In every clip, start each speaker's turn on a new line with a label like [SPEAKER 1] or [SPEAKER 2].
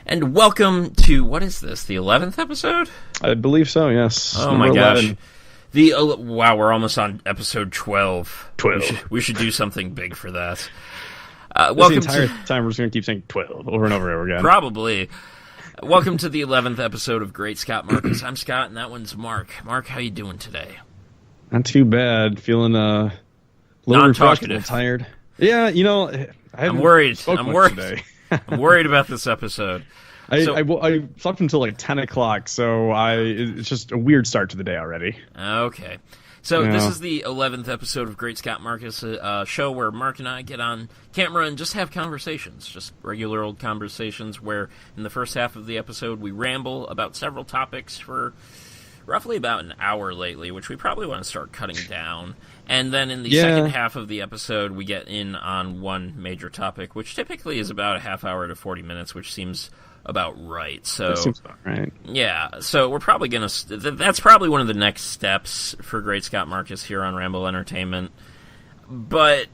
[SPEAKER 1] And welcome to, what is this, the 11th episode?
[SPEAKER 2] I believe so, yes.
[SPEAKER 1] Oh my gosh. Wow, we're almost on episode 12.
[SPEAKER 2] 12.
[SPEAKER 1] We should do something big for that.
[SPEAKER 2] Welcome the entire time we're just going to keep saying 12 over and over again.
[SPEAKER 1] Probably. Welcome to the 11th episode of Great Scott Marcus. I'm Scott, and that one's Mark. Mark, how you doing today?
[SPEAKER 2] Not too bad. Feeling a little refreshed, a little tired. Yeah, you know,
[SPEAKER 1] I'm worried.
[SPEAKER 2] I'm worried today.
[SPEAKER 1] I'm worried about this episode.
[SPEAKER 2] I slept until like 10 o'clock, so it's just a weird start to the day already.
[SPEAKER 1] Okay. So This is the 11th episode of Great Scott Marcus, a show where Mark and I get on camera and just have conversations, just regular old conversations where in the first half of the episode we ramble about several topics for roughly about an hour lately, which we probably want to start cutting down. And then in the second half of the episode, we get in on one major topic, which typically is about a half hour to 40 minutes, which seems about right. So
[SPEAKER 2] that seems about right.
[SPEAKER 1] Yeah, so we're probably going to... That's probably one of the next steps for Great Scott Marcus here on Ramble Entertainment. But,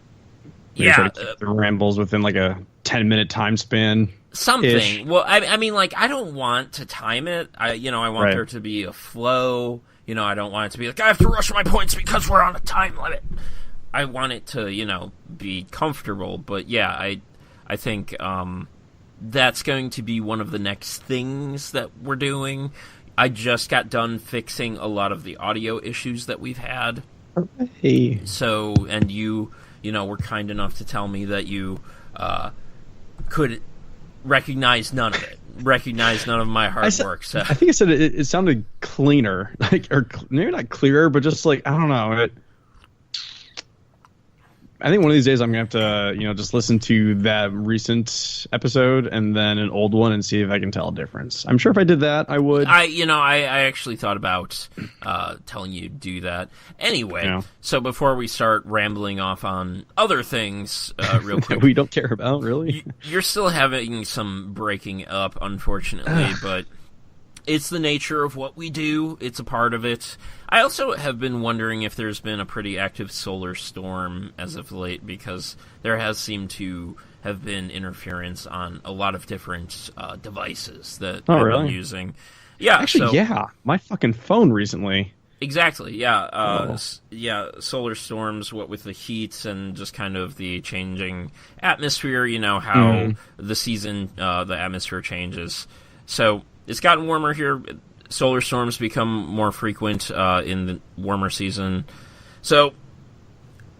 [SPEAKER 2] try to keep the rambles within like a 10-minute time span.
[SPEAKER 1] Something. Well, I mean, like, I don't want to time it. I want there to be a flow. I don't want it to be like, I have to rush my points because we're on a time limit. I want it to, be comfortable. But, yeah, I think that's going to be one of the next things that we're doing. I just got done fixing a lot of the audio issues that we've had.
[SPEAKER 2] Hey.
[SPEAKER 1] So, and you were kind enough to tell me that you could recognize none of it. Recognize none of my hard work. So
[SPEAKER 2] I think I said it sounded cleaner, or maybe not clearer, but just like, I don't know. I think one of these days I'm gonna have to, just listen to that recent episode and then an old one and see if I can tell a difference. I'm sure if I did that, I would.
[SPEAKER 1] I actually thought about telling you to do that. Anyway, So before we start rambling off on other things, real quick,
[SPEAKER 2] we don't care about, really.
[SPEAKER 1] You're still having some breaking up, unfortunately, but it's the nature of what we do. It's a part of it. I also have been wondering if there's been a pretty active solar storm as of late, because there has seemed to have been interference on a lot of different devices that I've been using. Yeah,
[SPEAKER 2] actually, my fucking phone recently.
[SPEAKER 1] Exactly, yeah. Solar storms, what with the heat and just kind of the changing atmosphere, how the season, the atmosphere changes. So it's gotten warmer here. Solar storms become more frequent in the warmer season. So,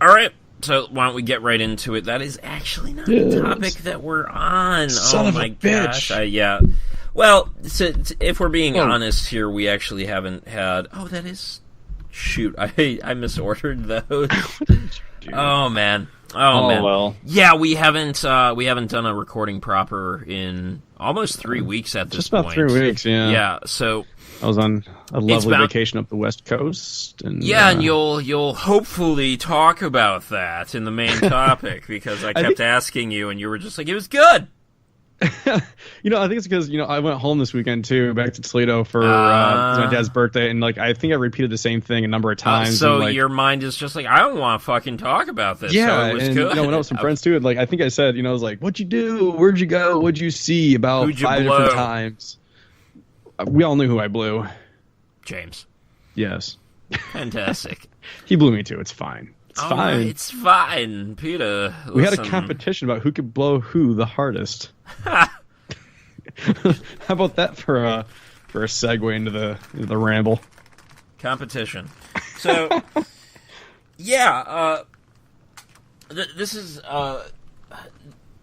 [SPEAKER 1] all right. So why don't we get right into it? That is actually not the topic that we're on.
[SPEAKER 2] Son of a
[SPEAKER 1] gosh.
[SPEAKER 2] bitch.
[SPEAKER 1] Well, if we're being honest here, we actually haven't had... Oh, that is... Shoot, I misordered those. Oh, man. Oh, man.
[SPEAKER 2] Well.
[SPEAKER 1] Yeah, we haven't done a recording proper in almost 3 weeks at this point.
[SPEAKER 2] Just about 3 weeks, yeah.
[SPEAKER 1] Yeah, so...
[SPEAKER 2] I was on a lovely vacation up the West Coast. And
[SPEAKER 1] you'll hopefully talk about that in the main topic, because I kept asking you, and you were just like, it was good.
[SPEAKER 2] I think it's because, I went home this weekend, too, back to Toledo for my dad's birthday, and, I think I repeated the same thing a number of times.
[SPEAKER 1] So your mind is just like, I don't want to fucking talk about this.
[SPEAKER 2] Yeah,
[SPEAKER 1] so it was good.
[SPEAKER 2] When I was some friends, too, I think I said, I was like, what'd you do? Where'd you go? What'd you see? About 5 different times. We all knew who I blew.
[SPEAKER 1] James.
[SPEAKER 2] Yes.
[SPEAKER 1] Fantastic.
[SPEAKER 2] He blew me, too. It's fine. It's fine.
[SPEAKER 1] It's fine, Peter.
[SPEAKER 2] We had a competition about who could blow who the hardest. How about that for a segue into the ramble?
[SPEAKER 1] Competition. So, yeah, this is...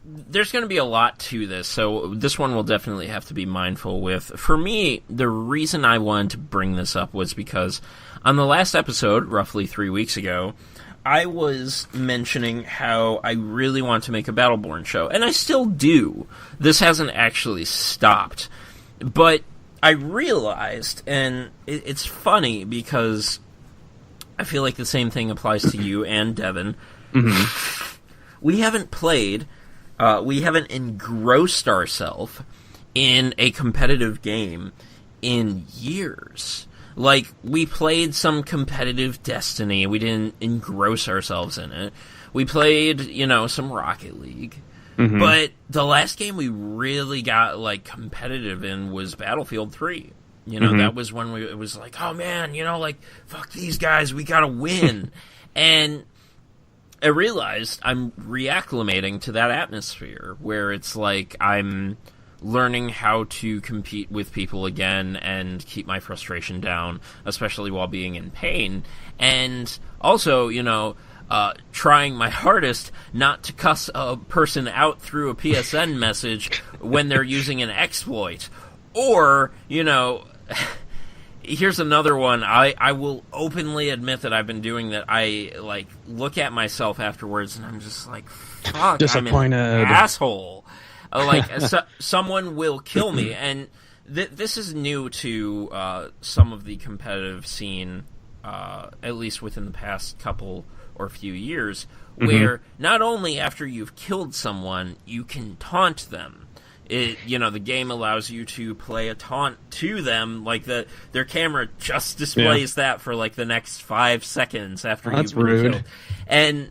[SPEAKER 1] There's going to be a lot to this, so this one will definitely have to be mindful with. For me, the reason I wanted to bring this up was because on the last episode, roughly 3 weeks ago, I was mentioning how I really want to make a Battleborn show, and I still do. This hasn't actually stopped. But I realized, and it's funny because I feel like the same thing applies to you and Devin.
[SPEAKER 2] Mm-hmm.
[SPEAKER 1] We haven't played... we haven't engrossed ourselves in a competitive game in years. We played some competitive Destiny. We didn't engross ourselves in it. We played, some Rocket League. But the last game we really got like competitive in was Battlefield 3. You know, that was when it was like, oh man, you know, like, fuck these guys, we gotta win. And I realized I'm reacclimating to that atmosphere where it's like I'm learning how to compete with people again and keep my frustration down, especially while being in pain. And also, you know, trying my hardest not to cuss a person out through a PSN message when they're using an exploit. Or, you know, here's another one. I will openly admit that I've been doing that. I, like, look at myself afterwards and I'm just like, fuck, I'm an asshole. Like, someone will kill me. And this is new to some of the competitive scene, at least within the past couple or few years, where not only after you've killed someone, you can taunt them. You know, the game allows you to play a taunt to them, like their camera just displays that for like the next 5 seconds after you've been killed. And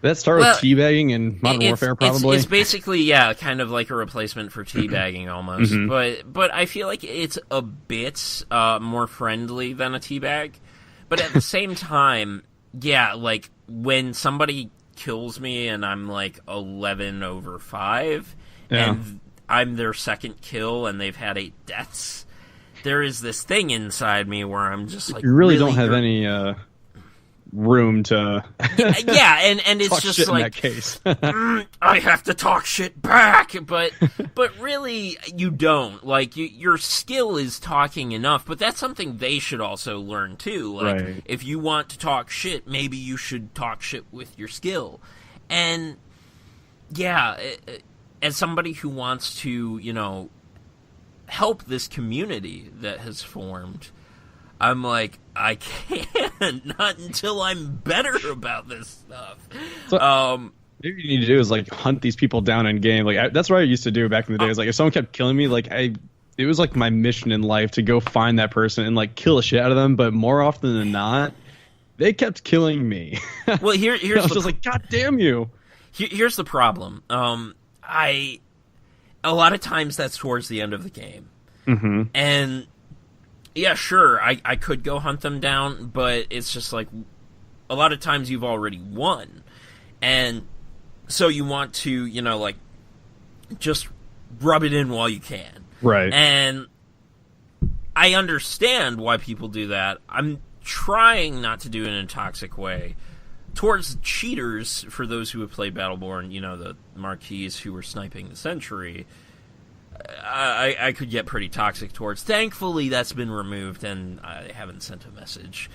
[SPEAKER 2] that started with teabagging in Modern Warfare, probably.
[SPEAKER 1] It's basically, kind of like a replacement for teabagging almost. But I feel like it's a bit more friendly than a teabag. But at the same time, like when somebody kills me and I'm like 11/5, and I'm their second kill and they've had 8 deaths, there is this thing inside me where I'm just like,
[SPEAKER 2] you really don't have any room to
[SPEAKER 1] and it's
[SPEAKER 2] talk
[SPEAKER 1] just
[SPEAKER 2] shit
[SPEAKER 1] like,
[SPEAKER 2] in that case.
[SPEAKER 1] I have to talk shit back, but really you don't. Like, your skill is talking enough, but that's something they should also learn too. Like, if you want to talk shit, maybe you should talk shit with your skill. And as somebody who wants to, you know, help this community that has formed, I'm like, I can't, not until I'm better about this stuff.
[SPEAKER 2] So, maybe what you need to do is like hunt these people down in game. Like that's what I used to do back in the day. Is like if someone kept killing me, like it was like my mission in life to go find that person and like kill the shit out of them. But more often than not, they kept killing me.
[SPEAKER 1] Well, here's
[SPEAKER 2] I was just like, God damn you.
[SPEAKER 1] Here's the problem. A lot of times that's towards the end of the game, and yeah, sure, I could go hunt them down, but it's just like a lot of times you've already won, and so you want to, you know, like just rub it in while you can,
[SPEAKER 2] right?
[SPEAKER 1] And I understand why people do that. I'm trying not to do it in a toxic way. Towards cheaters, for those who have played Battleborn, you know, the Marquis who were sniping the Sentry, I could get pretty toxic towards. Thankfully, that's been removed, and I haven't sent a message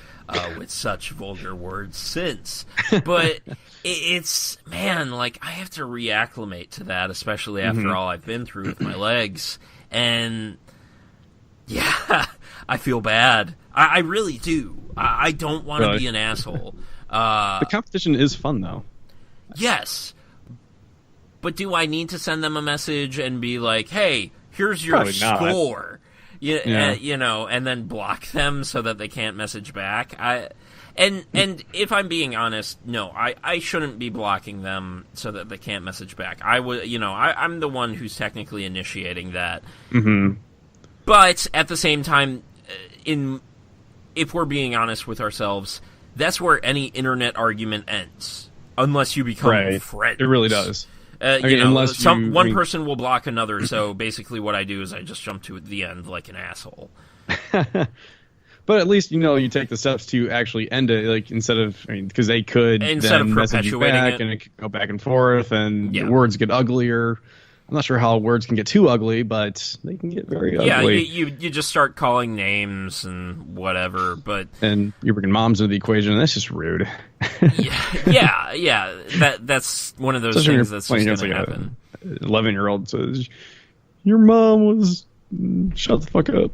[SPEAKER 1] with such vulgar words since. But it's, man, like, I have to reacclimate to that, especially after all I've been through with my legs. And, yeah, I feel bad. I really do. I don't want to be an asshole.
[SPEAKER 2] The competition is fun, though.
[SPEAKER 1] Yes. But do I need to send them a message and be like, hey, here's your score? You know, and then block them so that they can't message back? And if I'm being honest, no, I shouldn't be blocking them so that they can't message back. I'm the one who's technically initiating that. But at the same time, if we're being honest with ourselves, that's where any internet argument ends, unless you become friends.
[SPEAKER 2] It really does.
[SPEAKER 1] Unless one person will block another, so basically what I do is I just jump to the end like an asshole.
[SPEAKER 2] But at least, you know, you take the steps to actually end it, like, instead of, because they could then message you back, and it could go back and forth, and words get uglier. I'm not sure how words can get too ugly, but they can get very ugly.
[SPEAKER 1] Yeah, you just start calling names and whatever, but...
[SPEAKER 2] And you're bringing moms into the equation, and that's just rude.
[SPEAKER 1] yeah. That's one of those things that's just going to happen.
[SPEAKER 2] 11-year-old says, your mom was... Shut the fuck up.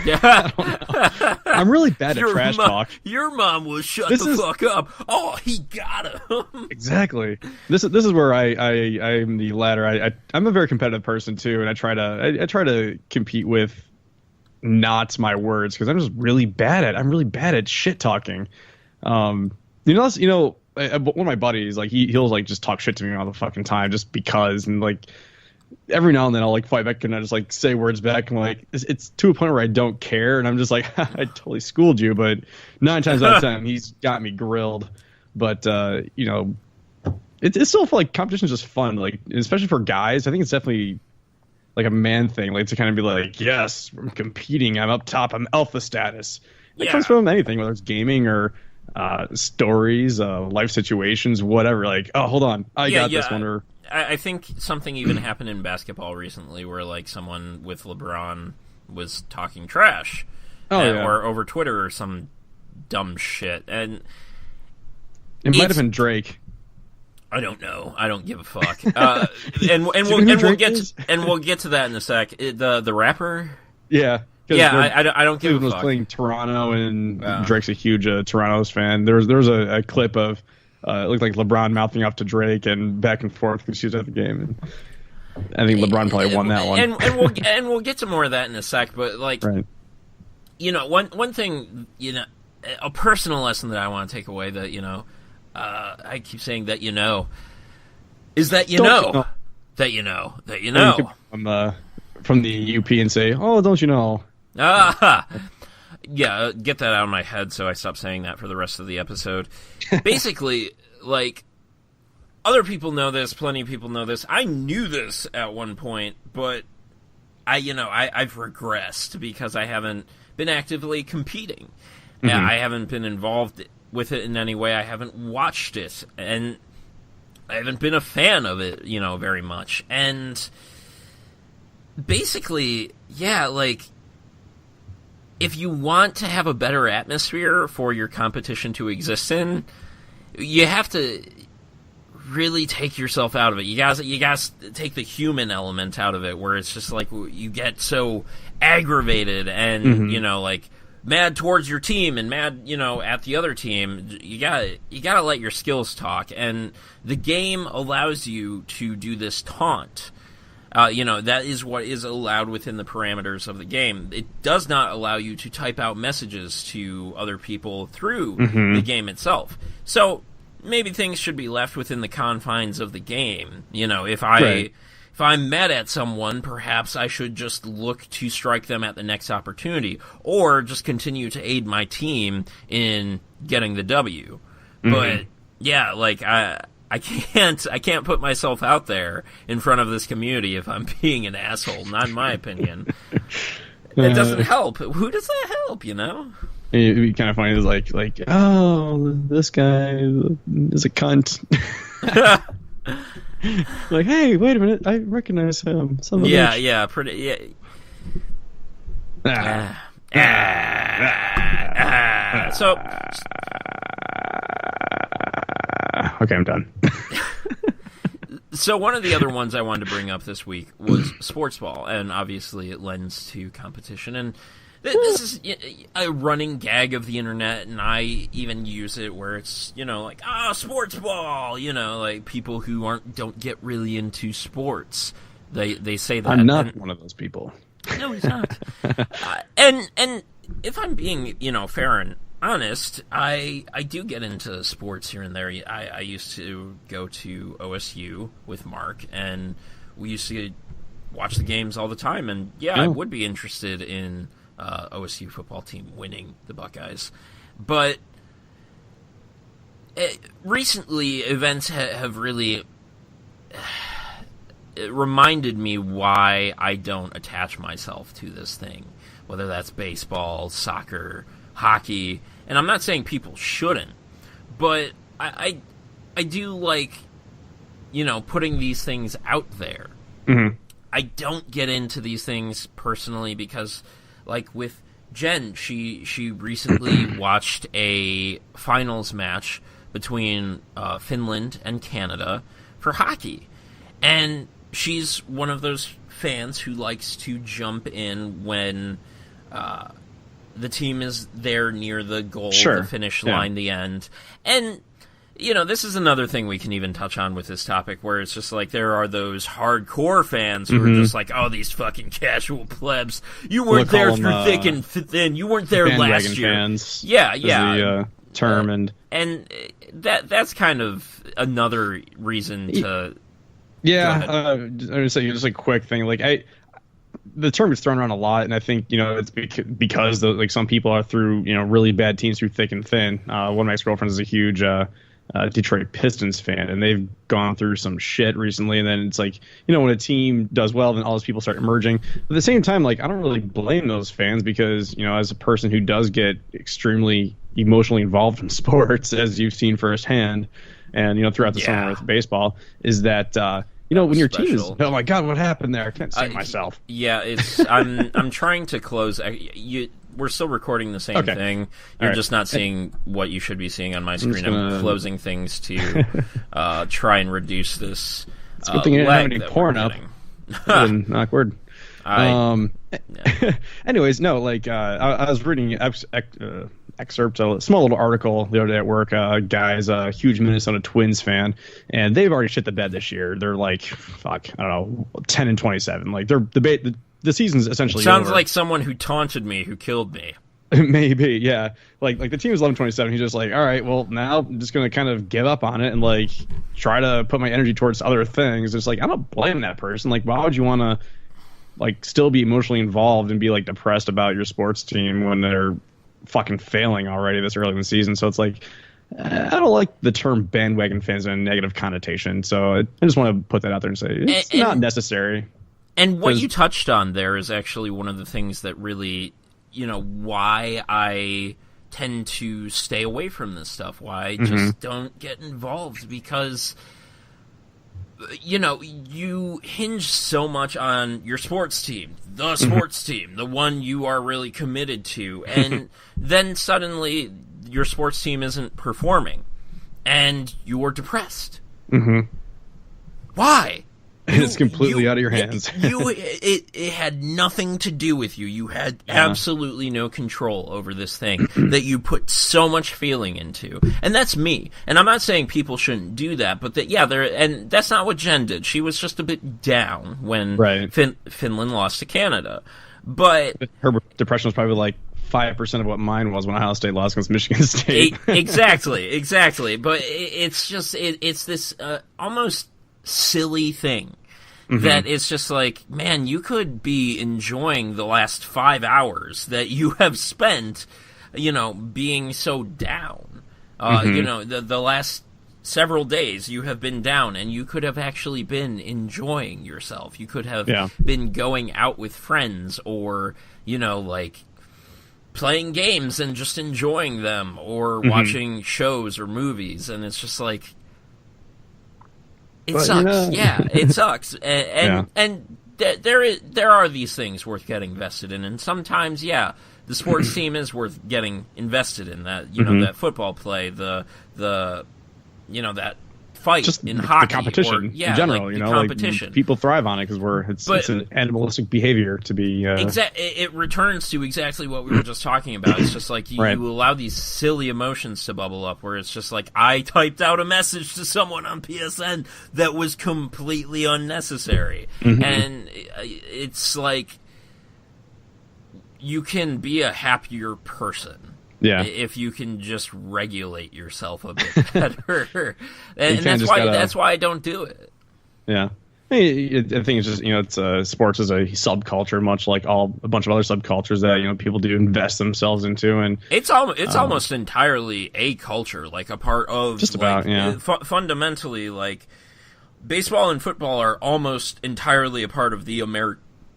[SPEAKER 1] Yeah.
[SPEAKER 2] I don't know. I'm really bad at trash talk.
[SPEAKER 1] Your mom will shut the fuck up. Oh, he got him.
[SPEAKER 2] Exactly. This is where I'm the latter. I'm a very competitive person too, and I try to compete with not my words, because I'm really bad at shit talking. one of my buddies, like he'll like just talk shit to me all the fucking time just because, and like every now and then I'll like fight back and I just like say words back and like it's to a point where I don't care and I'm just like I totally schooled you, but 9 times out of 10 he's got me grilled. But you know, it's still like competition is just fun, like especially for guys. I think it's definitely like a man thing, like to kind of be like, yes, I'm competing, I'm up top, I'm alpha status. It comes from anything, whether it's gaming or stories, life situations, whatever. Like, oh, hold on, I got this one. Or
[SPEAKER 1] I think something even happened in basketball recently where like someone with LeBron was talking trash, or over Twitter or some dumb shit, and
[SPEAKER 2] it might have been Drake.
[SPEAKER 1] I don't know. I don't give a fuck. And we'll get to that in a sec. The rapper.
[SPEAKER 2] Yeah.
[SPEAKER 1] Yeah, I don't give a fuck.
[SPEAKER 2] Was playing Toronto, and Drake's a huge Toronto's fan. There was a clip of it looked like LeBron mouthing off to Drake and back and forth because she was at the game. And I think LeBron probably won that one.
[SPEAKER 1] And we'll get to more of that in a sec. But like,
[SPEAKER 2] right.
[SPEAKER 1] You know, one thing, you know, a personal lesson that I want to take away that I keep saying that is that that you know.
[SPEAKER 2] From the UP and say, oh, don't you know?
[SPEAKER 1] Yeah, get that out of my head so I stop saying that for the rest of the episode. Basically, like, other people know this, plenty of people know this. I knew this at one point, but I've regressed because I haven't been actively competing. Mm-hmm. I haven't been involved with it in any way. I haven't watched it, and I haven't been a fan of it, very much. And basically, yeah, like, if you want to have a better atmosphere for your competition to exist in, you have to really take yourself out of it. You guys take the human element out of it, where it's just like you get so aggravated and like mad towards your team and mad at the other team. You gotta let your skills talk, and the game allows you to do this taunt. That is what is allowed within the parameters of the game. It does not allow you to type out messages to other people through the game itself. So maybe things should be left within the confines of the game. If I'm mad at someone, perhaps I should just look to strike them at the next opportunity, or just continue to aid my team in getting the W. But yeah, like I can't put myself out there in front of this community if I'm being an asshole. Not in my opinion. It doesn't help. Who does that help?
[SPEAKER 2] It'd be kind of funny. It's like, oh, this guy is a cunt. Like, hey, wait a minute, I recognize him.
[SPEAKER 1] Yeah, pretty. Yeah. So.
[SPEAKER 2] Okay, I'm done.
[SPEAKER 1] So one of the other ones I wanted to bring up this week was sportsball, and obviously it lends to competition. And this is a running gag of the internet, and I even use it where it's like sportsball. Like people who don't get really into sports, they say that.
[SPEAKER 2] I'm not one of those people.
[SPEAKER 1] No, he's not. And if I'm being fair and honest, I do get into sports here and there. I used to go to OSU with Marc, and we used to watch the games all the time. And I would be interested in OSU football team winning the Buckeyes. But recently, events have really reminded me why I don't attach myself to this thing, whether that's baseball, soccer, hockey. And I'm not saying people shouldn't, but I do like putting these things out there. I don't get into these things personally because, like with Jen, she recently watched a finals match between Finland and Canada for hockey, and she's one of those fans who likes to jump in when the team is there near the goal, the finish line, the end. And, this is another thing we can even touch on with this topic, where it's just like there are those hardcore fans who are just like, oh, these fucking casual plebs. You weren't there through thick and thin. You weren't there last year.
[SPEAKER 2] Fans,
[SPEAKER 1] yeah.
[SPEAKER 2] term,
[SPEAKER 1] and that's kind of another reason to.
[SPEAKER 2] Yeah, I'm gonna say just a quick thing. Like the term is thrown around a lot, and I think it's because some people are through really bad teams through thick and thin. One of my ex-girlfriends is a huge Detroit Pistons fan, and they've gone through some shit recently. And then it's like when a team does well, then all those people start emerging. But at the same time, like I don't really blame those fans because as a person who does get extremely emotionally involved in sports, as you've seen firsthand, and throughout the summer with baseball, is that when your team is, oh my god, what happened there? I can't see myself.
[SPEAKER 1] Yeah, it's I'm trying to close. We're still recording the same thing. You're just not seeing what you should be seeing on my screen. I'm closing things to try and reduce this.
[SPEAKER 2] It's a good thing you didn't have any porn up. Awkward. Anyways, no, like I was reading excerpt, a small little article the other day at work. Guy's a huge Minnesota Twins fan, and they've already shit the bed this year. They're like, 10-27. Like the season's essentially
[SPEAKER 1] sounds
[SPEAKER 2] over.
[SPEAKER 1] Like someone who taunted me, who killed me.
[SPEAKER 2] Maybe, yeah. Like the team is 11-27. He's just like, all right, well now I'm just gonna kind of give up on it and like try to put my energy towards other things. It's like I don't blame that person. Like, why would you want to like still be emotionally involved and be like depressed about your sports team when they're fucking failing already this early in the season? So it's like I don't like the term bandwagon fans in a negative connotation. So I just want to put that out there and say it's not necessary.
[SPEAKER 1] And what you touched on there is actually one of the things that really, why I tend to stay away from this stuff, why I just don't get involved, because you hinge so much on your sports team, the sports team, the one you are really committed to, and then suddenly your sports team isn't performing, and you're depressed. Why?
[SPEAKER 2] It's completely out of your hands.
[SPEAKER 1] It had nothing to do with you. You had absolutely no control over this thing that you put so much feeling into. And that's me. And I'm not saying people shouldn't do that, but and that's not what Jen did. She was just a bit down when Finland lost to Canada. But
[SPEAKER 2] her depression was probably like 5% of what mine was when Ohio State lost against Michigan State.
[SPEAKER 1] Exactly. But it's just it's this almost silly thing. That it's just like, man, you could be enjoying the last 5 hours that you have spent, being so down. The last several days you have been down, and you could have actually been enjoying yourself. You could have been going out with friends, or, like playing games and just enjoying them, or watching shows or movies, and it's just like, It sucks. Yeah, it sucks. And there are these things worth getting invested in, and sometimes, the sports team is worth getting invested in. That that football play, the that fight
[SPEAKER 2] just
[SPEAKER 1] in hockey,
[SPEAKER 2] the competition
[SPEAKER 1] or,
[SPEAKER 2] in general.
[SPEAKER 1] Like the competition.
[SPEAKER 2] Like, people thrive on it because it's an animalistic behavior to be.
[SPEAKER 1] It returns to exactly what we were just talking about. It's just like you allow these silly emotions to bubble up, where it's just like, I typed out a message to someone on PSN that was completely unnecessary, and it's like you can be a happier person. Yeah, if you can just regulate yourself a bit better, and that's why I don't do it.
[SPEAKER 2] Yeah, I think it's just sports is a subculture, much like a bunch of other subcultures that people do invest themselves into, and
[SPEAKER 1] it's almost entirely a culture, like a part of
[SPEAKER 2] just about
[SPEAKER 1] fundamentally, like baseball and football are almost entirely a part of the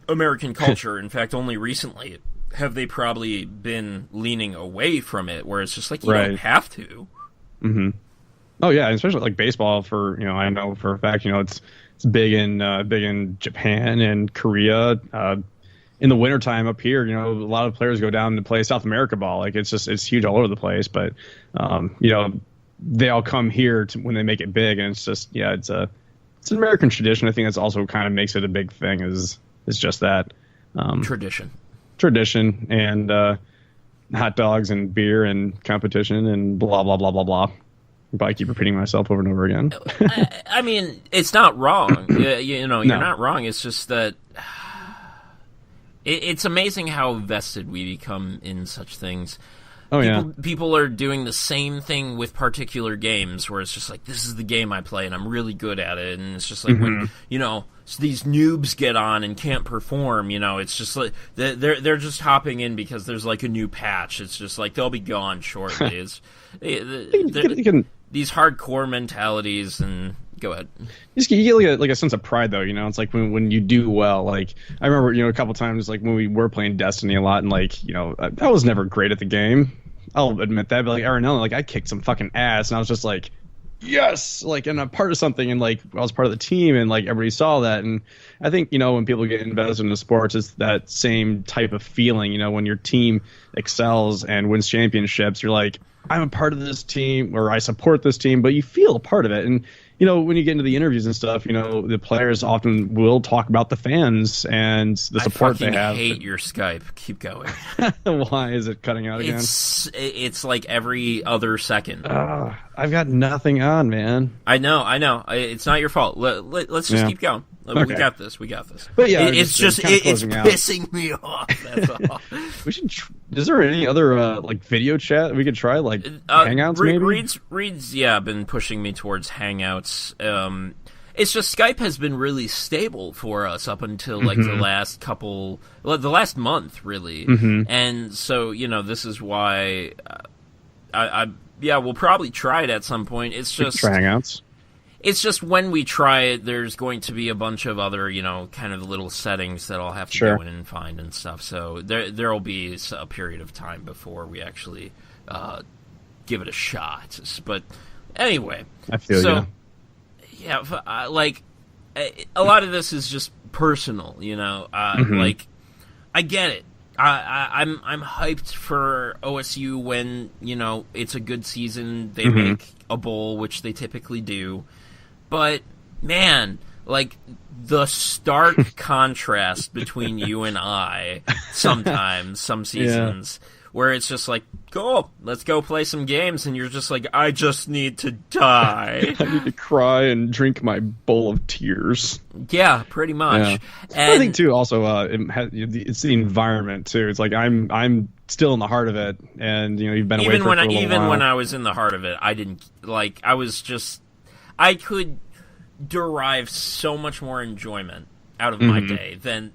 [SPEAKER 1] American culture. In fact, only recently have they probably been leaning away from it, where it's just like, you don't have to.
[SPEAKER 2] Oh yeah, especially like baseball. I know for a fact, it's big in Japan and Korea. In the wintertime up here, a lot of players go down to play South America ball. Like it's huge all over the place. But they all come here when they make it big, and it's just it's an American tradition. I think that's also kind of makes it a big thing. Is just that tradition and hot dogs and beer and competition and blah blah blah blah blah. I'll probably keep repeating myself over and over again.
[SPEAKER 1] I mean, it's not wrong. You're not wrong. It's just that it's amazing how vested we become in such things. People are doing the same thing with particular games where it's just like, this is the game I play and I'm really good at it. And it's just like when, so these noobs get on and can't perform, it's just like they're just hopping in because there's like a new patch. It's just like they'll be gone shortly. These hardcore mentalities and... Go ahead.
[SPEAKER 2] You get like a sense of pride, though. It's like when you do well. Like I remember, a couple times, like when we were playing Destiny a lot, and like I was never great at the game. I'll admit that. But like Arenella, like I kicked some fucking ass, and I was just like, yes, like, and I'm part of something, and like I was part of the team, and like everybody saw that. And I think when people get invested into sports, it's that same type of feeling. When your team excels and wins championships, you're like, I'm a part of this team, or I support this team, but you feel a part of it. And when you get into the interviews and stuff, the players often will talk about the fans and the support they have.
[SPEAKER 1] I hate your Skype. Keep going.
[SPEAKER 2] Why is it cutting out again?
[SPEAKER 1] It's like every other second.
[SPEAKER 2] I've got nothing on, man.
[SPEAKER 1] I know. It's not your fault. Let's just keep going. Okay. We got this. But yeah, it's pissing me off. That's all.
[SPEAKER 2] We should. Is there any other like video chat we could try, like Hangouts? Maybe
[SPEAKER 1] Reed's been pushing me towards Hangouts. It's just Skype has been really stable for us up until like the last month really, and so this is why we'll probably try it at some point. It's just
[SPEAKER 2] try Hangouts.
[SPEAKER 1] It's just when we try it, there's going to be a bunch of other, kind of little settings that I'll have to go in and find and stuff. So there'll be a period of time before we actually give it a shot. But anyway,
[SPEAKER 2] I feel you.
[SPEAKER 1] Yeah, like a lot of this is just personal, Like I get it. I'm hyped for OSU when it's a good season. They make a bowl, which they typically do. But, man, like, the stark contrast between you and I sometimes, some seasons, where it's just like, cool, let's go play some games, and you're just like, I just need to die.
[SPEAKER 2] I need to cry and drink my bowl of tears.
[SPEAKER 1] Yeah, pretty much.
[SPEAKER 2] Yeah. And I think, too, also, it's the environment, too. It's like, I'm still in the heart of it, and, you've been away for a little while.
[SPEAKER 1] Even when I was in the heart of it, I didn't, like, I could derive so much more enjoyment out of my day than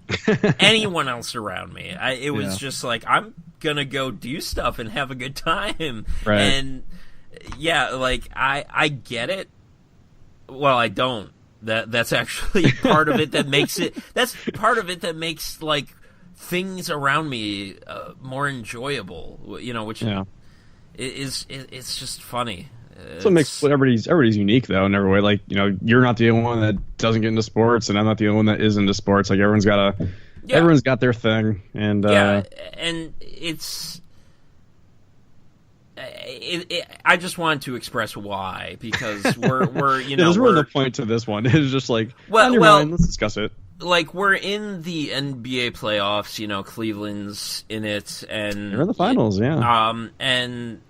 [SPEAKER 1] anyone else around me. It was just like, I'm gonna go do stuff and have a good time.
[SPEAKER 2] Right.
[SPEAKER 1] And like I get it. Well, I don't. That's actually part of it that makes it. That's part of it that makes like things around me more enjoyable. Which it's just funny.
[SPEAKER 2] So it makes everybody's unique though in every way. Like you're not the only one that doesn't get into sports, and I'm not the only one that is into sports. Like everyone's got their thing, and
[SPEAKER 1] and it's. I just wanted to express why, because we're
[SPEAKER 2] there's really no point to this one. It's just like mind, let's discuss it.
[SPEAKER 1] Like we're in the NBA playoffs, Cleveland's in it, and
[SPEAKER 2] they're in the finals,
[SPEAKER 1] and.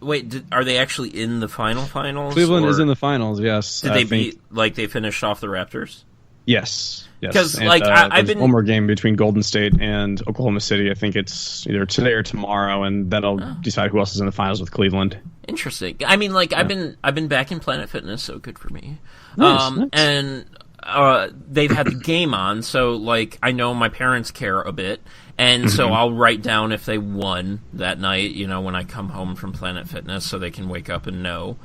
[SPEAKER 1] Wait, are they actually in the finals?
[SPEAKER 2] Cleveland is in the finals, yes.
[SPEAKER 1] Did they finished off the Raptors?
[SPEAKER 2] Yes.
[SPEAKER 1] Because I've been
[SPEAKER 2] one more game between Golden State and Oklahoma City. I think it's either today or tomorrow, and that'll decide who else is in the finals with Cleveland.
[SPEAKER 1] Interesting. I mean, like I've been back in Planet Fitness, so good for me.
[SPEAKER 2] Nice.
[SPEAKER 1] And they've had the game on, so like I know my parents care a bit. And so I'll write down if they won that night, when I come home from Planet Fitness, so they can wake up and know.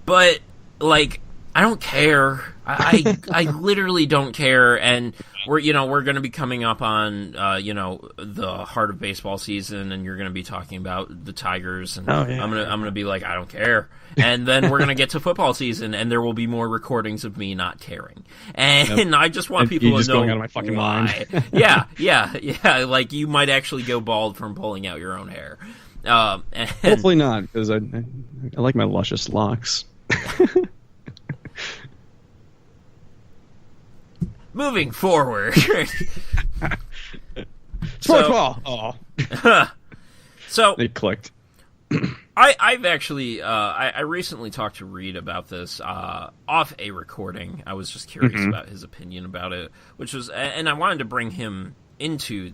[SPEAKER 1] But, like, I don't care. I literally don't care. And we're going to be coming up on, the heart of baseball season, and you're going to be talking about the Tigers, and I'm going to be like, I don't care. And then we're going to get to football season, and there will be more recordings of me not caring. And I just want people to know
[SPEAKER 2] going out of my fucking
[SPEAKER 1] why.
[SPEAKER 2] mind.
[SPEAKER 1] Yeah. Like, you might actually go bald from pulling out your own hair.
[SPEAKER 2] Hopefully not, because I like my luscious locks.
[SPEAKER 1] Moving forward.
[SPEAKER 2] Sportsball!
[SPEAKER 1] So
[SPEAKER 2] it clicked.
[SPEAKER 1] I've actually I recently talked to Reed about this off a recording. I was just curious about his opinion about it, which was, and I wanted to bring him into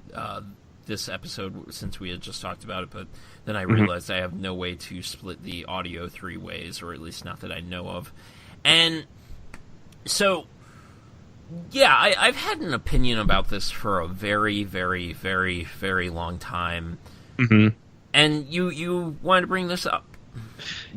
[SPEAKER 1] this episode since we had just talked about it, but then I realized I have no way to split the audio 3 ways, or at least not that I know of. And so, yeah, I've had an opinion about this for a very, very, very, very long time. Mm-hmm. And you wanted to bring this up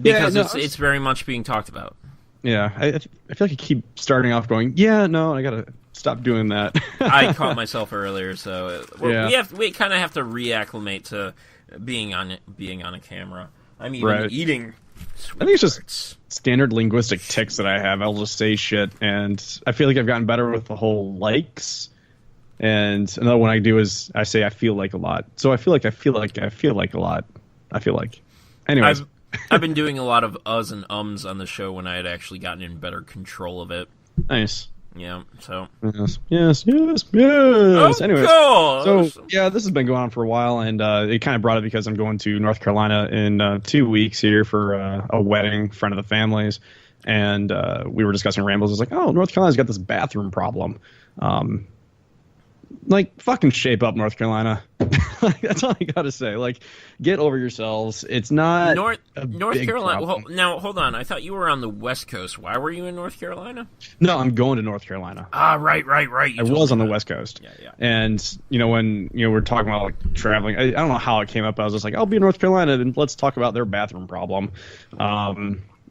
[SPEAKER 1] because it's very much being talked about.
[SPEAKER 2] Yeah, I feel like I keep starting off going, yeah, no, I gotta stop doing that.
[SPEAKER 1] I caught myself earlier, so we kind of have to reacclimate to being on a camera. I'm even eating.
[SPEAKER 2] I think it's just standard linguistic tics that I have. I'll just say shit, and I feel like I've gotten better with the whole likes. And another one I do is I say I feel like a lot. So I feel like a lot. Anyways.
[SPEAKER 1] I've been doing a lot of uhs and ums on the show when I had actually gotten in better control of it.
[SPEAKER 2] Nice.
[SPEAKER 1] Yeah, so.
[SPEAKER 2] Yes.
[SPEAKER 1] Oh,
[SPEAKER 2] anyways,
[SPEAKER 1] cool.
[SPEAKER 2] So, yeah, this has been going on for a while, and it kind of brought it because I'm going to North Carolina in 2 weeks here for a wedding, friend of the family's. And we were discussing Rambles. I was like, oh, North Carolina's got this bathroom problem. Like, fucking shape up, North Carolina. Like, that's all I gotta say. Like, get over yourselves. It's not
[SPEAKER 1] North
[SPEAKER 2] big
[SPEAKER 1] Carolina.
[SPEAKER 2] problem.
[SPEAKER 1] Well, now, hold on. I thought you were on the West Coast. Why were you in North Carolina?
[SPEAKER 2] No, I'm going to North Carolina.
[SPEAKER 1] Ah, right.
[SPEAKER 2] I was on the West Coast.
[SPEAKER 1] Yeah.
[SPEAKER 2] And, when, we're talking about, like, traveling, I don't know how it came up. I was just like, I'll be in North Carolina, and let's talk about their bathroom problem.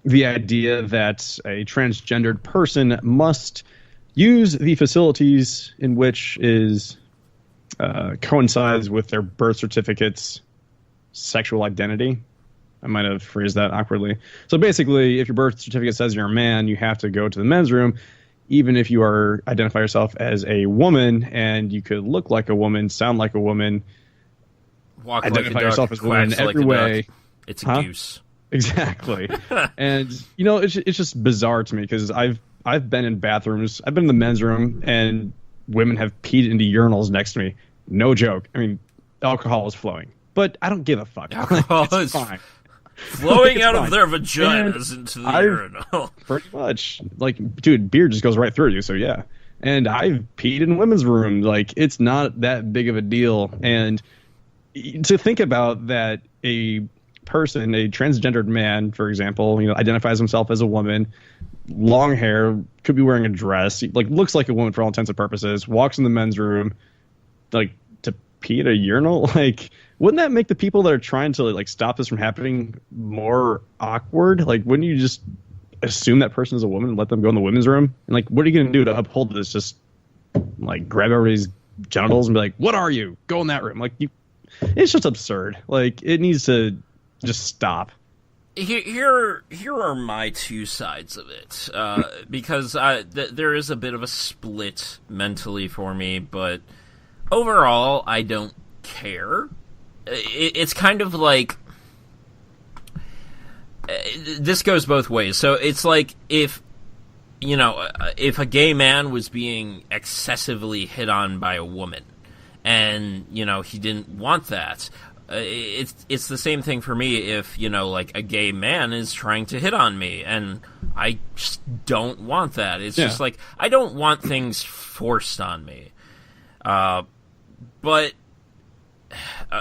[SPEAKER 2] The idea that a transgendered person must use the facilities in which is coincides with their birth certificate's sexual identity. I might have phrased that awkwardly. So basically, if your birth certificate says you're a man, you have to go to the men's room, even if you identify yourself as a woman, and you could look like a woman, sound like a woman, identify yourself as a woman in every way.
[SPEAKER 1] It's a goose.
[SPEAKER 2] Exactly. And it's just bizarre to me because I've been in bathrooms. I've been in the men's room, and women have peed into urinals next to me. No joke. I mean, alcohol is flowing, but I don't give a fuck.
[SPEAKER 1] Alcohol is fine. Flowing out of their vaginas into the urinal. Pretty
[SPEAKER 2] much. Like, dude, beer just goes right through you, so yeah. And I've peed in women's rooms. Like, it's not that big of a deal. And to think about that, a person, a transgendered man, for example, identifies himself as a woman, long hair, could be wearing a dress, like looks like a woman for all intents and purposes, walks in the men's room, like, to pee at a urinal. Like, wouldn't that make the people that are trying to like stop this from happening more awkward? Like, wouldn't you just assume that person is a woman and let them go in the women's room? And like, what are you going to do to uphold this? Just like grab everybody's genitals and be like, what are you? Go in that room. Like, it's just absurd. Like, it needs to just stop.
[SPEAKER 1] Here are my two sides of it, because there is a bit of a split mentally for me, but overall, I don't care. It's kind of like, this goes both ways. So it's like if a gay man was being excessively hit on by a woman, and he didn't want that. It's the same thing for me if, like, a gay man is trying to hit on me, and I just don't want that. It's just like, I don't want things forced on me. But,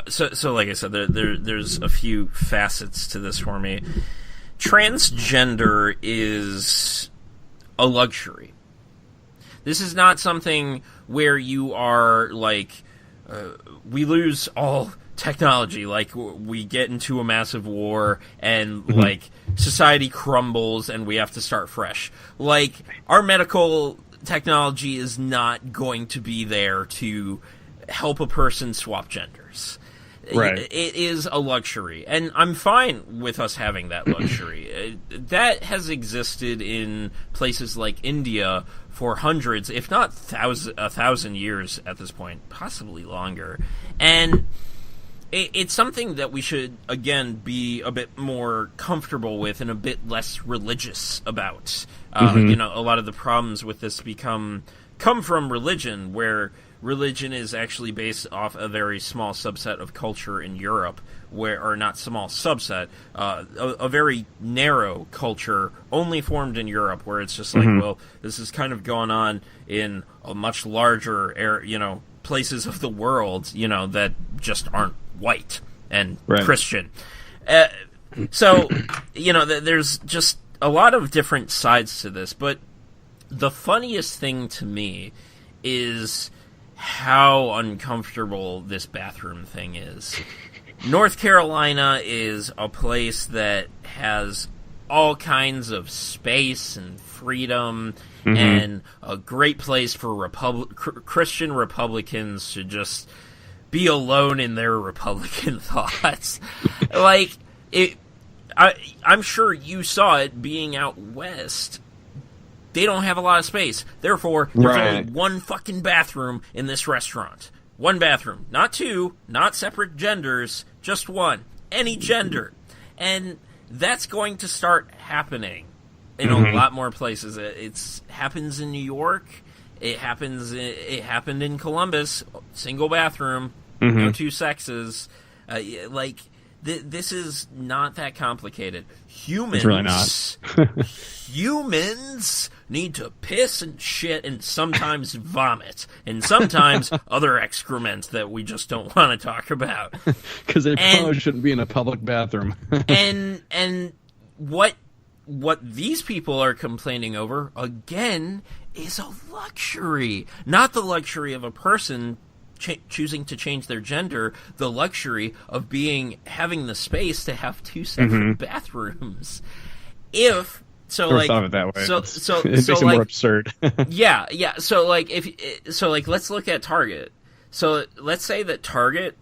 [SPEAKER 1] so like I said, there's a few facets to this for me. Transgender is a luxury. This is not something where you are, like, we lose all technology, like we get into a massive war and like society crumbles and we have to start fresh. Like, our medical technology is not going to be there to help a person swap genders.
[SPEAKER 2] Right.
[SPEAKER 1] It is a luxury, and I'm fine with us having that luxury. That has existed in places like India for hundreds, if not 1,000 years at this point, possibly longer. And it's something that we should, again, be a bit more comfortable with and a bit less religious about. A lot of the problems with this come from religion, where religion is actually based off a very small subset of culture in Europe, or not small subset, a very narrow culture only formed in Europe, where it's just like, well, this is kind of going on in a much larger places of the world, that just aren't white and Christian. So, there's just a lot of different sides to this, but the funniest thing to me is how uncomfortable this bathroom thing is. North Carolina is a place that has all kinds of space and freedom, and a great place for Christian Republicans to just be alone in their Republican thoughts. I'm sure you saw it being out west. They don't have a lot of space. Therefore, there's only one fucking bathroom in this restaurant. One bathroom. Not two, not separate genders, just one. Any gender. And that's going to start happening in a lot more places. It happens in New York. It happened in Columbus. Single bathroom. No two sexes. This is not that complicated. Humans,
[SPEAKER 2] it's really not.
[SPEAKER 1] Humans need to piss and shit and sometimes vomit and sometimes other excrement that we just don't want to talk about.
[SPEAKER 2] Because they probably shouldn't be in a public bathroom.
[SPEAKER 1] and what these people are complaining over again is a luxury, not the luxury of a person choosing to change their gender, the luxury of having the space to have two separate bathrooms. If so,
[SPEAKER 2] never thought of it that way. It makes it more absurd.
[SPEAKER 1] yeah. So let's look at Target. So let's say that Target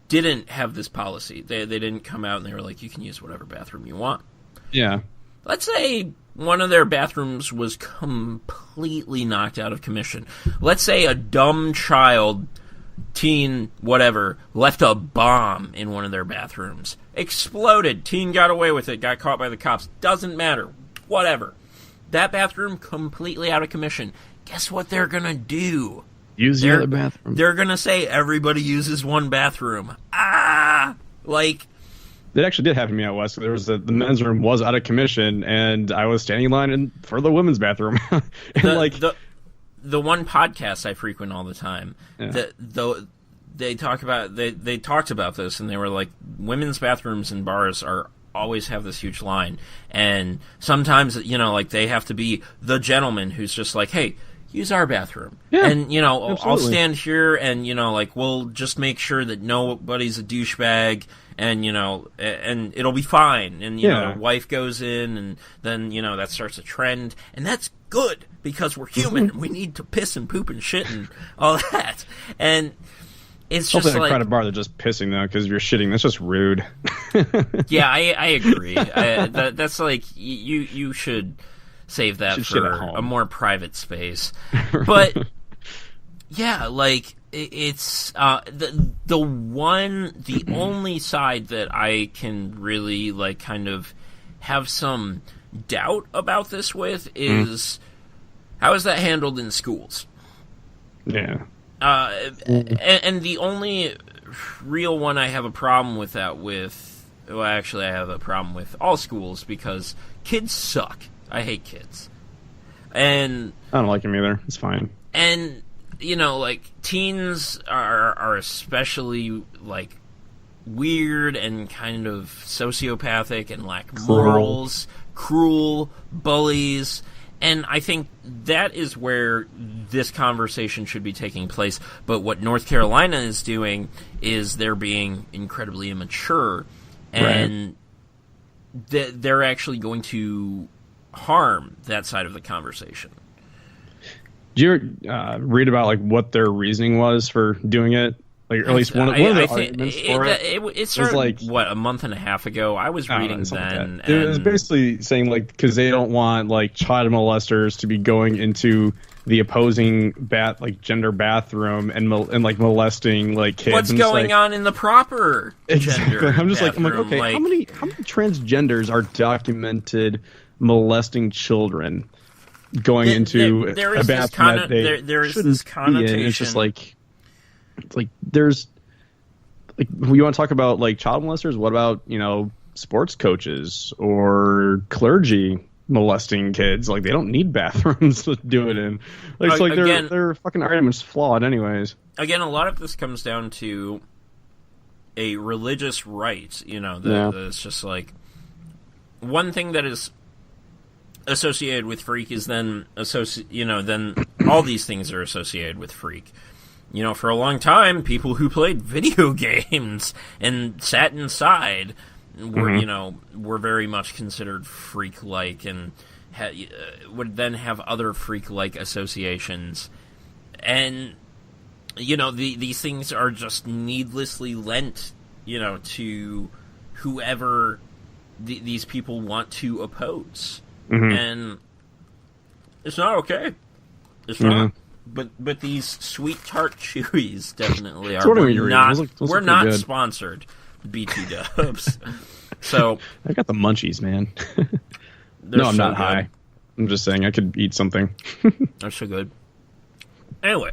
[SPEAKER 1] didn't have this policy. They didn't come out and they were like, you can use whatever bathroom you want.
[SPEAKER 2] Yeah.
[SPEAKER 1] Let's say one of their bathrooms was completely knocked out of commission. Let's say a dumb child, teen, whatever, left a bomb in one of their bathrooms. Exploded. Teen got away with it, got caught by the cops. Doesn't matter. Whatever. That bathroom completely out of commission. Guess what they're going to do?
[SPEAKER 2] Use the other bathroom.
[SPEAKER 1] They're going to say everybody uses one bathroom.
[SPEAKER 2] It actually did happen to me out west. There was the men's room was out of commission, and I was standing in line for the women's bathroom.
[SPEAKER 1] The one podcast I frequent all the time, they talked about this, and they were like, women's bathrooms in bars always have this huge line, and sometimes they have to be the gentleman who's just like, hey, use our bathroom. Yeah, and, absolutely. I'll stand here and, we'll just make sure that nobody's a douchebag and, and it'll be fine. And, the wife goes in and then, that starts a trend. And that's good because we're human and we need to piss and poop and shit and all that. And it's just
[SPEAKER 2] like... a crowded bar, they're just pissing, though, because you're shitting. That's just rude.
[SPEAKER 1] Yeah, I agree. That's like, you should... save that for a more private space. But yeah, it's the only side that I can really kind of have some doubt about this with is how is that handled in schools?
[SPEAKER 2] Yeah.
[SPEAKER 1] And the only real one I have a problem with that with, well, actually I have a problem with all schools because kids suck. I hate kids. And
[SPEAKER 2] I don't like them either. It's fine.
[SPEAKER 1] And, teens are especially, weird and kind of sociopathic and lack morals, cruel, bullies. And I think that is where this conversation should be taking place. But what North Carolina is doing is they're being incredibly immature. And they're actually going to harm that side of the conversation.
[SPEAKER 2] Did you ever read about what their reasoning was for doing it? Or at least one of the arguments for it.
[SPEAKER 1] It started a month and a half ago. I was reading then.
[SPEAKER 2] It was basically saying because they don't want child molesters to be going into the opposing gender bathroom and molesting kids.
[SPEAKER 1] What's going on in the proper gender?
[SPEAKER 2] I'm just
[SPEAKER 1] bathroom?
[SPEAKER 2] Okay, how many transgenders are documented molesting children going into a bathroom that they
[SPEAKER 1] there is this connotation.
[SPEAKER 2] It's just there's you want to talk about child molesters? What about sports coaches or clergy? molesting kids. Like, they don't need bathrooms to do it in. Like, it's like their fucking argument's flawed anyways.
[SPEAKER 1] Again, a lot of this comes down to a religious right, it's just like one thing that is associated with freak is then then all these things are associated with freak. For a long time, people who played video games and sat inside were very much considered freak-like and would then have other freak-like associations. And, these things are just needlessly lent, to whoever these people want to oppose. Mm-hmm. And it's not okay. It's not. But these sweet tart chewies definitely are. We're not sponsored. B2 Dubs. So
[SPEAKER 2] I got the munchies, man. No, I'm not high. I'm just saying I could eat something.
[SPEAKER 1] They're so good. Anyway.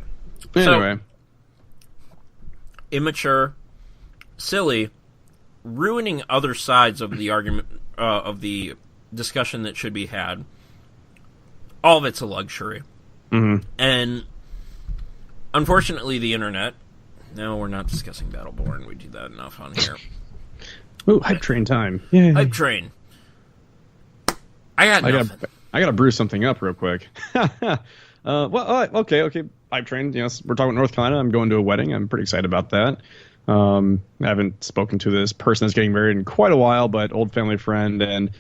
[SPEAKER 1] So, immature, silly, ruining other sides of the argument of the discussion that should be had. All of it's a luxury. Mm-hmm. And unfortunately, the internet. No, we're not discussing Battleborn. We do that enough on here.
[SPEAKER 2] Ooh, hype train time! Yay.
[SPEAKER 1] Hype train. I
[SPEAKER 2] gotta brew something up real quick. Okay. Hype train. We're talking about North Carolina. I'm going to a wedding. I'm pretty excited about that. I haven't spoken to this person that's getting married in quite a while, but old family friend, and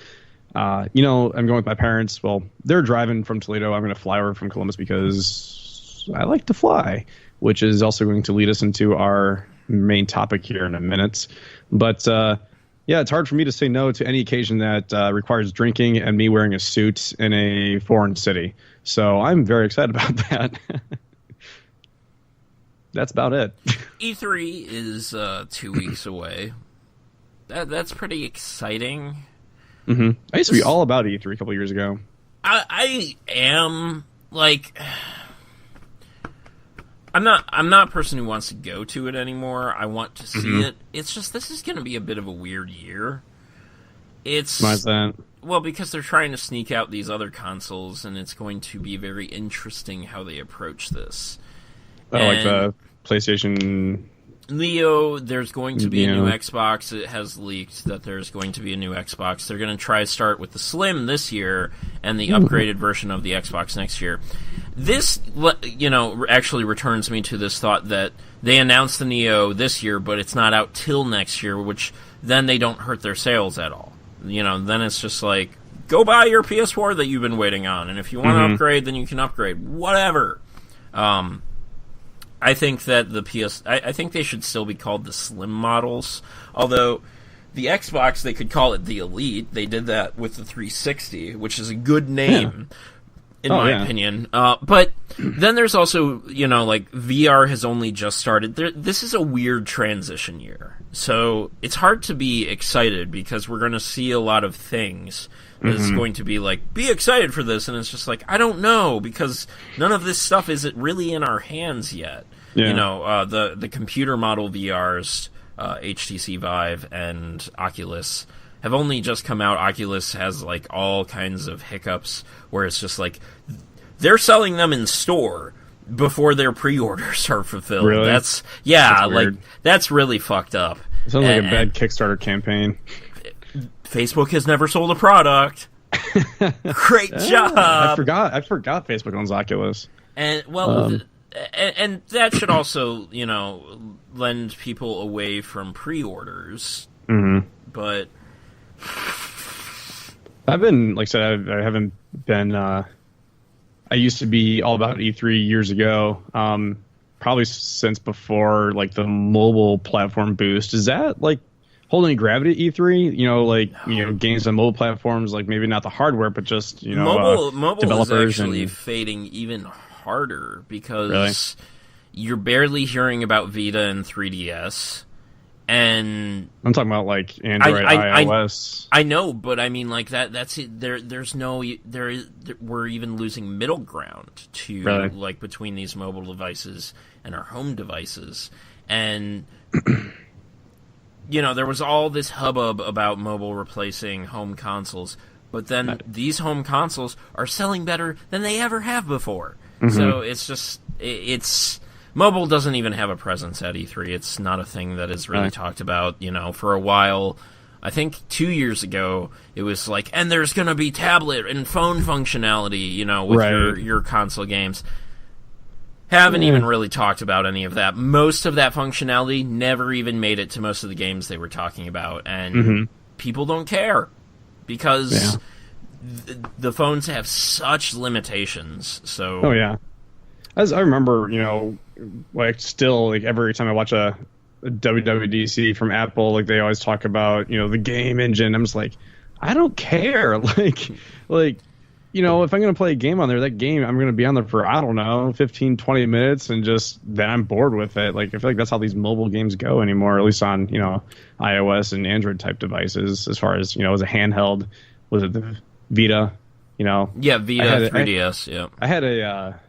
[SPEAKER 2] I'm going with my parents. Well, they're driving from Toledo. I'm going to fly over from Columbus because I like to fly, which is also going to lead us into our main topic here in a minute. But it's hard for me to say no to any occasion that requires drinking and me wearing a suit in a foreign city. So I'm very excited about that. That's about it.
[SPEAKER 1] E3 is 2 weeks away. That's pretty exciting.
[SPEAKER 2] Mm-hmm. I used to be all about E3 a couple years ago.
[SPEAKER 1] I am like, I'm not a person who wants to go to it anymore. I want to see it. It's just this is going to be a bit of a weird year.
[SPEAKER 2] Why's that?
[SPEAKER 1] Well, because they're trying to sneak out these other consoles, and it's going to be very interesting how they approach this.
[SPEAKER 2] Oh, like the PlayStation
[SPEAKER 1] Neo, there's going to be a new Xbox. It has leaked that there's going to be a new Xbox. They're going to try to start with the Slim this year and the upgraded version of the Xbox next year. This, actually returns me to this thought that they announced the Neo this year, but it's not out till next year, which then they don't hurt their sales at all. Then it's just like, go buy your PS4 that you've been waiting on, and if you want to upgrade, then you can upgrade. Whatever. I think that I think they should still be called the Slim models. Although the Xbox, they could call it the Elite. They did that with the 360, which is a good name, in my opinion. But then there's also, VR has only just started. This is a weird transition year. So it's hard to be excited because we're going to see a lot of things. It's going to be like, be excited for this, and it's just like, I don't know, because none of this stuff is really in our hands yet. Yeah. The computer model VRs, HTC Vive and Oculus, have only just come out. Oculus has like all kinds of hiccups where it's just like they're selling them in store before their pre-orders are fulfilled.
[SPEAKER 2] Really?
[SPEAKER 1] That's really fucked up.
[SPEAKER 2] It sounds like a bad Kickstarter campaign.
[SPEAKER 1] Facebook has never sold a product. Great job.
[SPEAKER 2] I forgot Facebook owns Oculus.
[SPEAKER 1] And and that should also, lend people away from pre-orders. Mm-hmm. But
[SPEAKER 2] I've been, like I said, I haven't been. I used to be all about E3 years ago. Probably since before like the mobile platform boost. Is that like hold any gravity at E3? Games on mobile platforms, like maybe not the hardware, but just
[SPEAKER 1] mobile
[SPEAKER 2] developers
[SPEAKER 1] is actually fading even harder because you're barely hearing about Vita and 3DS, and
[SPEAKER 2] I'm talking about like Android, iOS.
[SPEAKER 1] I know, but I mean like that. That's it. We're even losing middle ground to like between these mobile devices and our home devices, and. There was all this hubbub about mobile replacing home consoles, But then these home consoles are selling better than they ever have before. Mm-hmm. So it's just, mobile doesn't even have a presence at E3. It's not a thing that is really talked about, for a while. I think 2 years ago, it was like, and there's going to be tablet and phone functionality, with your console games. Haven't even really talked about any of that. Most of that functionality never even made it to most of the games they were talking about, and people don't care because the phones have such limitations. So,
[SPEAKER 2] as I remember, still, every time I watch a WWDC from Apple, they always talk about, the game engine. I'm just like, I don't care. If I'm going to play a game on there, that game, I'm going to be on there for, I don't know, 15, 20 minutes, and then I'm bored with it. I feel like that's how these mobile games go anymore, at least on, iOS and Android type devices, as far as, as a handheld. Was it the Vita?
[SPEAKER 1] Yeah, Vita, 3DS,
[SPEAKER 2] I had a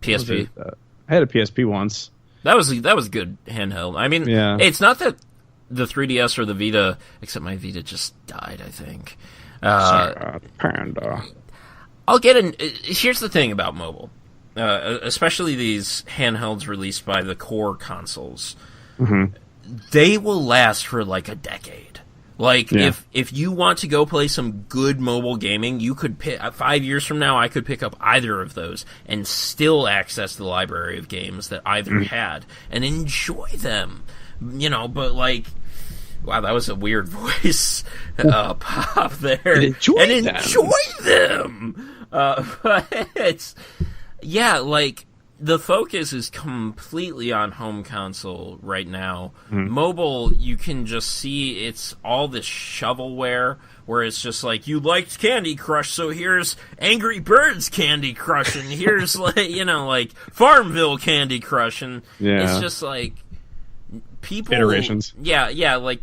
[SPEAKER 1] PSP.
[SPEAKER 2] I had a PSP once.
[SPEAKER 1] That was good handheld. I mean, it's not that the 3DS or the Vita, except my Vita just died, I think.
[SPEAKER 2] Panda.
[SPEAKER 1] I'll get in. Here's the thing about mobile, especially these handhelds released by the core consoles. Mm-hmm. They will last for a decade. If you want to go play some good mobile gaming, you could pick 5 years from now. I could pick up either of those and still access the library of games that either had and enjoy them. But wow, that was a weird voice pop there. Enjoy them. But it's the focus is completely on home console right now. Mobile, you can just see it's all this shovelware where it's just you liked Candy Crush, so here's Angry Birds Candy Crush, and here's Farmville Candy Crush, and it's just people,
[SPEAKER 2] iterations.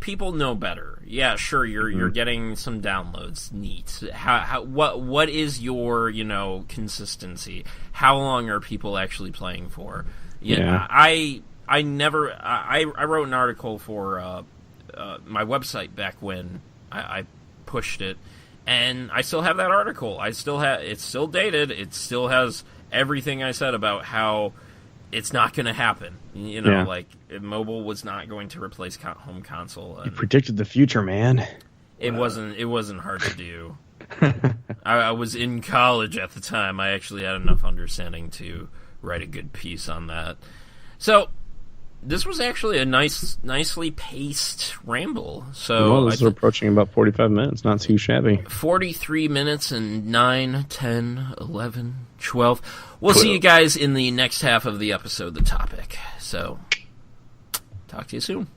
[SPEAKER 1] People know better. Yeah, sure, you're getting some downloads. Neat. What is your, consistency? How long are people actually playing for? I wrote an article for my website back when I pushed it, and I still have that article. It's still dated. It still has everything I said about how it's not going to happen. Mobile was not going to replace home console.
[SPEAKER 2] You predicted the future, man.
[SPEAKER 1] It wasn't hard to do. I was in college at the time. I actually had enough understanding to write a good piece on that. So this was actually a nicely paced ramble. So
[SPEAKER 2] we're approaching about 45 minutes. Not too shabby.
[SPEAKER 1] 43 minutes and 9, 10, 11, 12. We'll see you guys in the next half of the episode, The Topic. So, talk to you soon.